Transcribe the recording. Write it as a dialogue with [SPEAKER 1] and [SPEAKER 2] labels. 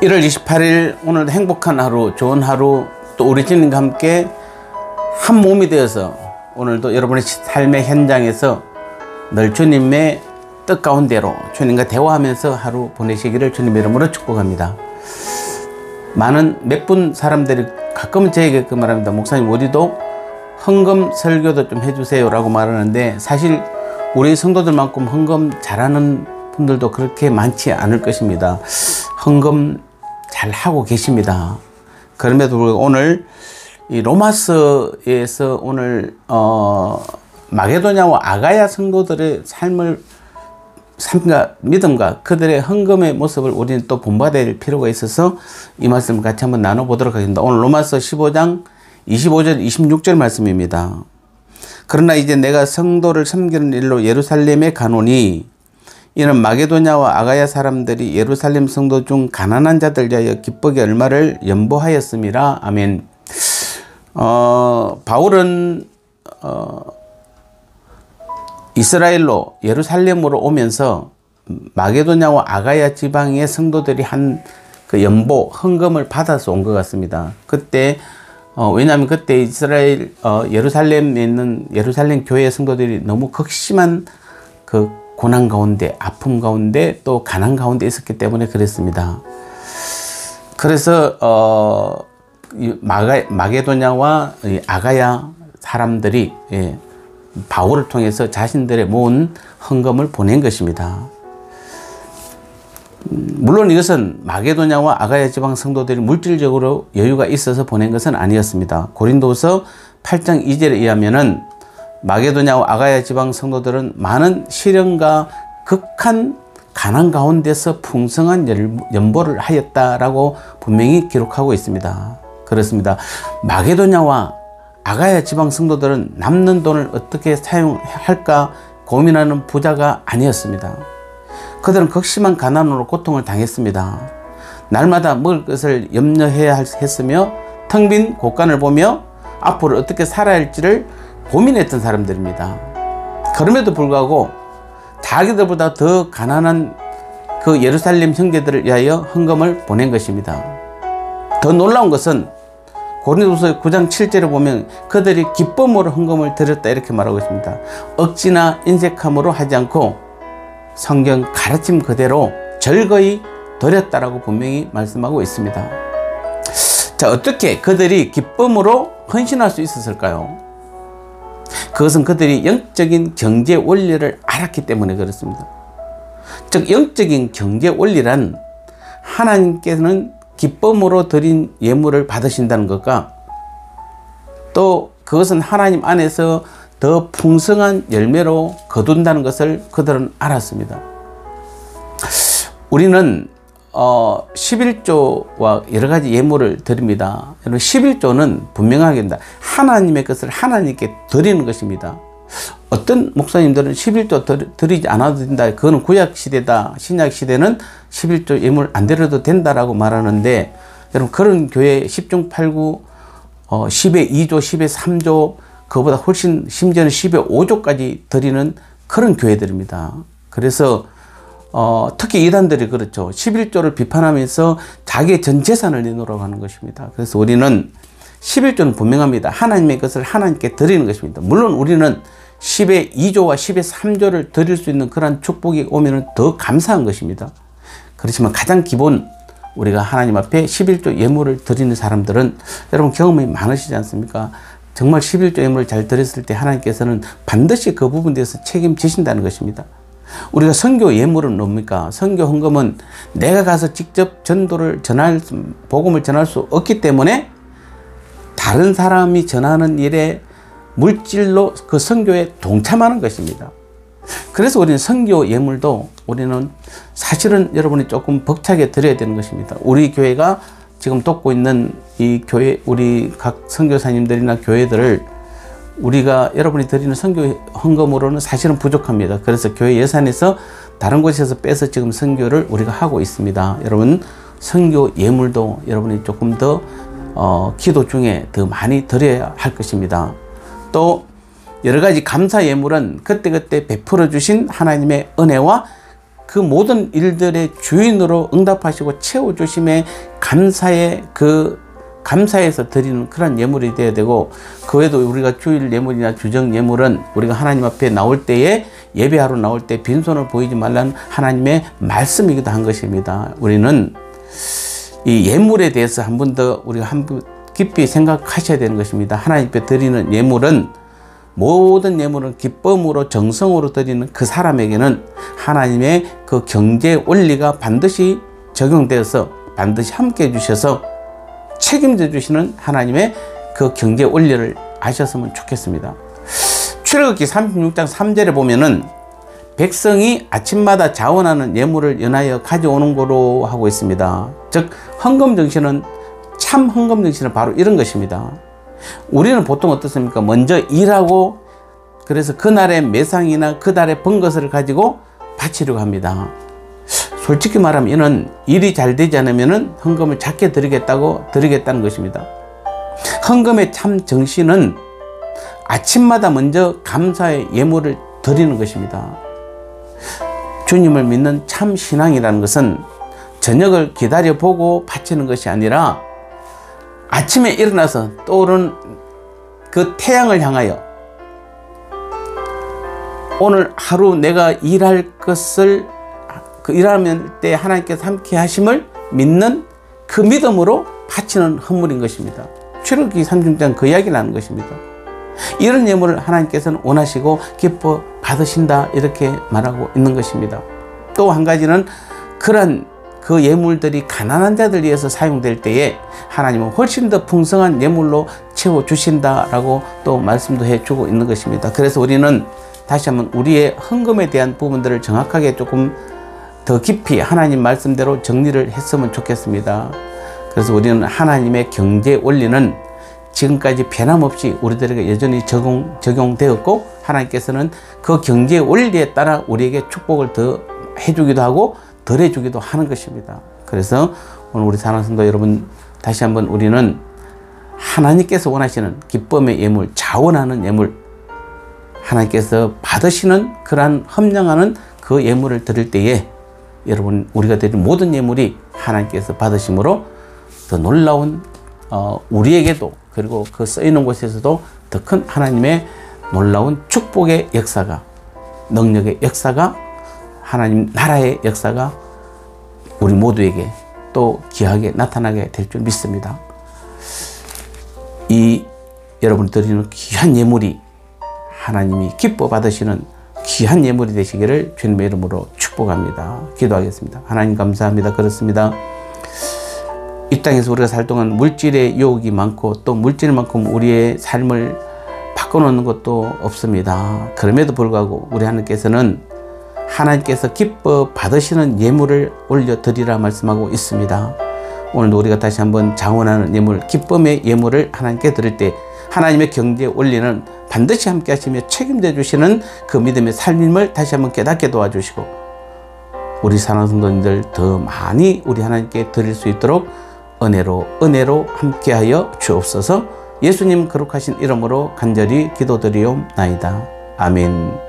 [SPEAKER 1] 1월 28일 오늘 행복한 하루, 좋은 하루, 또 우리 주님과 함께 한 몸이 되어서 오늘도 여러분의 삶의 현장에서 늘 주님의 뜻 가운데로 주님과 대화하면서 하루 보내시기를 주님의 이름으로 축복합니다. 많은 몇 분 사람들이 가끔은 저에게 그 말합니다. 목사님, 우리도 헌금 설교도 좀 해주세요 라고 말하는데, 사실 우리 성도들만큼 헌금 잘하는 분들도 그렇게 많지 않을 것입니다. 헌금 잘 하고 계십니다. 그럼에도 불구하고 오늘 이 로마서에서 오늘 마게도냐와 아가야 성도들의 삶과 믿음과 그들의 헌금의 모습을 우리는 또 본받아야 될 필요가 있어서 이 말씀을 같이 한번 나눠보도록 하겠습니다. 오늘 로마서 15장 25절 26절 말씀입니다. 그러나 이제 내가 성도를 섬기는 일로 예루살렘에 가노니 이는 마게도냐와 아가야 사람들이 예루살렘 성도 중 가난한 자들 위하여 기쁘게 얼마를 연보하였음이라. 아멘. 바울은 이스라엘로 예루살렘으로 오면서 마게도냐와 아가야 지방의 성도들이 한 그 연보 헌금을 받아서 온 것 같습니다. 그때 왜냐하면 그때 이스라엘 예루살렘에 있는 예루살렘 교회 성도들이 너무 극심한 그 고난 가운데, 아픔 가운데, 또 가난 가운데 있었기 때문에 그랬습니다. 그래서 마게도냐와 아가야 사람들이 바울을 통해서 자신들의 모은 헌금을 보낸 것입니다. 물론 이것은 마게도냐와 아가야 지방 성도들이 물질적으로 여유가 있어서 보낸 것은 아니었습니다. 고린도서 8장 2절에 의하면은 마게도냐와 아가야 지방 성도들은 많은 시련과 극한 가난 가운데서 풍성한 연보를 하였다라고 분명히 기록하고 있습니다. 그렇습니다. 마게도냐와 아가야 지방 성도들은 남는 돈을 어떻게 사용할까 고민하는 부자가 아니었습니다. 그들은 극심한 가난으로 고통을 당했습니다. 날마다 먹을 것을 염려해야 했으며 텅 빈 곳간을 보며 앞으로 어떻게 살아야 할지를 고민했던 사람들입니다. 그럼에도 불구하고 자기들보다 더 가난한 그 예루살렘 형제들을 위하여 헌금을 보낸 것입니다. 더 놀라운 것은 고린도서 9장 7절에 보면 그들이 기쁨으로 헌금을 드렸다 이렇게 말하고 있습니다. 억지나 인색함으로 하지 않고 성경 가르침 그대로 즐거이 드렸다라고 분명히 말씀하고 있습니다. 자, 어떻게 그들이 기쁨으로 헌신할 수 있었을까요? 그것은 그들이 영적인 경제 원리를 알았기 때문에 그렇습니다. 즉, 영적인 경제 원리란 하나님께서는 기쁨으로 드린 예물을 받으신다는 것과 또 그것은 하나님 안에서 더 풍성한 열매로 거둔다는 것을 그들은 알았습니다. 우리는 11조와 여러 가지 예물을 드립니다. 11조는 분명하게 하나님의 것을 하나님께 드리는 것입니다. 어떤 목사님들은 11조 드리지 않아도 된다. 그거는 구약시대다. 신약시대는 11조 예물 안 드려도 된다라고 말하는데, 여러분, 그런 교회 10중 8구 10에 2조, 10에 3조, 그거보다 훨씬 심지어는 10에 5조까지 드리는 그런 교회들입니다. 그래서 특히 이단들이 그렇죠. 11조를 비판하면서 자기의 전 재산을 내놓으라고 하는 것입니다. 그래서 우리는 11조는 분명합니다. 하나님의 것을 하나님께 드리는 것입니다. 물론 우리는 10에 2조와 10에 3조를 드릴 수 있는 그런 축복이 오면 더 감사한 것입니다. 그렇지만 가장 기본, 우리가 하나님 앞에 11조 예물을 드리는 사람들은 여러분 경험이 많으시지 않습니까? 정말 11조 예물을 잘 드렸을 때 하나님께서는 반드시 그 부분에 대해서 책임지신다는 것입니다. 우리가 선교 예물은 뭡니까? 선교 헌금은 내가 가서 직접 복음을 전할 수 없기 때문에 다른 사람이 전하는 일에 물질로 그 선교에 동참하는 것입니다. 그래서 우리는 선교 예물도 우리는 사실은 여러분이 조금 벅차게 드려야 되는 것입니다. 우리 교회가 지금 돕고 있는 이 교회, 우리 각 선교사님들이나 교회들을 우리가 여러분이 드리는 선교 헌금으로는 사실은 부족합니다. 그래서 교회 예산에서 다른 곳에서 빼서 지금 선교를 우리가 하고 있습니다. 여러분, 선교 예물도 여러분이 조금 더 기도 중에 더 많이 드려야 할 것입니다. 또 여러 가지 감사 예물은 그때그때 베풀어 주신 하나님의 은혜와 그 모든 일들의 주인으로 응답하시고 채워주심에 감사해서 드리는 그런 예물이 되어야 되고, 그 외에도 우리가 주일 예물이나 주정 예물은 우리가 하나님 앞에 나올 때에, 예배하러 나올 때 빈손을 보이지 말라는 하나님의 말씀이기도 한 것입니다. 우리는 이 예물에 대해서 한 번 더 우리가 깊이 생각하셔야 되는 것입니다. 하나님 앞에 드리는 예물은, 모든 예물은 기쁨으로 정성으로 드리는 그 사람에게는 하나님의 그 경제 원리가 반드시 적용되어서 반드시 함께 해주셔서 책임져 주시는 하나님의 그 경제 원리를 아셨으면 좋겠습니다. 출애굽기 36장 3절에 보면은 백성이 아침마다 자원하는 예물을 연하여 가져오는 거로 하고 있습니다. 즉 헌금정신은, 참 헌금정신은 바로 이런 것입니다. 우리는 보통 어떻습니까? 먼저 일하고, 그래서 그날의 매상이나 그날의 번 것을 가지고 바치려고 합니다. 솔직히 말하면 이는 일이 잘 되지 않으면 헌금을 작게 드리겠다는 것입니다. 헌금의 참 정신은 아침마다 먼저 감사의 예물을 드리는 것입니다. 주님을 믿는 참 신앙이라는 것은 저녁을 기다려보고 바치는 것이 아니라 아침에 일어나서 떠오르는 그 태양을 향하여 오늘 하루 내가 일할 것을, 그 일하는 때 하나님께서 함께 하심을 믿는 그 믿음으로 바치는 헌물인 것입니다. 출애굽기 36장 그 이야기를 하는 것입니다. 이런 예물을 하나님께서는 원하시고 기뻐 받으신다, 이렇게 말하고 있는 것입니다. 또 한 가지는 그런 그 예물들이 가난한 자들 위해서 사용될 때에 하나님은 훨씬 더 풍성한 예물로 채워주신다라고 또 말씀도 해주고 있는 것입니다. 그래서 우리는 다시 한번 우리의 헌금에 대한 부분들을 정확하게 조금 더 깊이 하나님 말씀대로 정리를 했으면 좋겠습니다. 그래서 우리는 하나님의 경제 원리는 지금까지 변함없이 우리들에게 여전히 적용되었고, 하나님께서는 그 경제 원리에 따라 우리에게 축복을 더 해주기도 하고 덜 해주기도 하는 것입니다. 그래서 오늘 우리 사랑하는 성도 여러분, 다시 한번 우리는 하나님께서 원하시는 기쁨의 예물, 자원하는 예물, 하나님께서 받으시는 그러한 헌령하는 그 예물을 드릴 때에 여러분, 우리가 드릴 모든 예물이 하나님께서 받으심으로 더 놀라운 우리에게도, 그리고 그 쓰이는 곳에서도 더 큰 하나님의 놀라운 축복의 역사가, 능력의 역사가, 하나님 나라의 역사가 우리 모두에게 또 귀하게 나타나게 될 줄 믿습니다. 이 여러분 드리는 귀한 예물이 하나님이 기뻐 받으시는 귀한 예물이 되시기를 주님의 이름으로 축복합니다. 기도하겠습니다. 하나님 감사합니다. 그렇습니다. 이 땅에서 우리가 살 동안 물질의 유혹이 많고 또 물질만큼 우리의 삶을 바꿔놓는 것도 없습니다. 그럼에도 불구하고 우리 하나님께서는 하나님께서 기뻐 받으시는 예물을 올려드리라 말씀하고 있습니다. 오늘도 우리가 다시 한번 자원하는 예물, 기쁨의 예물을 하나님께 드릴 때 하나님의 경제 원리는 반드시 함께 하시며 책임져 주시는 그 믿음의 삶임을 다시 한번 깨닫게 도와주시고, 우리 사랑하는 성도님들 더 많이 우리 하나님께 드릴 수 있도록 은혜로 함께하여 주옵소서. 예수님 거룩하신 이름으로 간절히 기도드리옵나이다. 아멘.